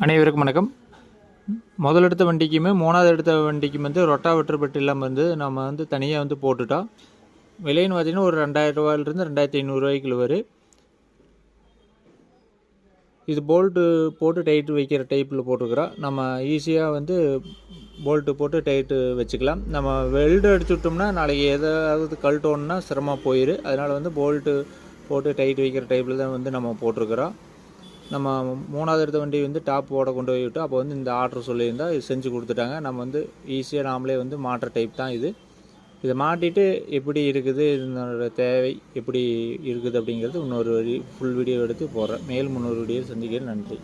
அனைவருக்கும் வணக்கம். முதல் வண்டிக்குமே மூணாவது வண்டிக்கும் வந்து ரொட்டாவேட்டர் பெட் இல்லாமல் வந்து நம்ம வந்து தனியாக வந்து போட்டுட்டோம். விலைன்னு பார்த்தீங்கன்னா ஒரு 2000 ரூபாயிலிருந்து 2500 ரூபாய்க்குள்ள வரும். இது போல்ட்டு போட்டு டைட்டு வைக்கிற டைப்பில் போட்டுக்கிறோம். நம்ம ஈஸியாக வந்து போல்ட்டு போட்டு டைட்டு வச்சுக்கலாம். நம்ம வெல்டு அடிச்சு விட்டோம்னா நாளைக்கு ஏதாவது கழட்டோன்னா சிரமமாக போயிடும். அதனால் வந்து போல்ட்டு போட்டு டைட்டு வைக்கிற டைப்பில் தான் வந்து நம்ம போட்டிருக்கிறோம். நம்ம மூணாவது எடுத்த வண்டி வந்து டாப் போட கொண்டு போய் விட்டோம். அப்போ வந்து இந்த ஆர்டர் சொல்லியிருந்தால் இது செஞ்சு கொடுத்துட்டாங்க. நம்ம வந்து ஈஸியாக நாமளே வந்து மாட்டுற டைப் தான் இது. இதை மாட்டிட்டு எப்படி இருக்குது, இதனோட தேவை எப்படி இருக்குது அப்படிங்கிறது இன்னொரு ஃபுல் வீடியோ எடுத்து போடுறேன். மேலும் இன்னொரு வீடியோ சந்திக்கிறேன். நன்றி.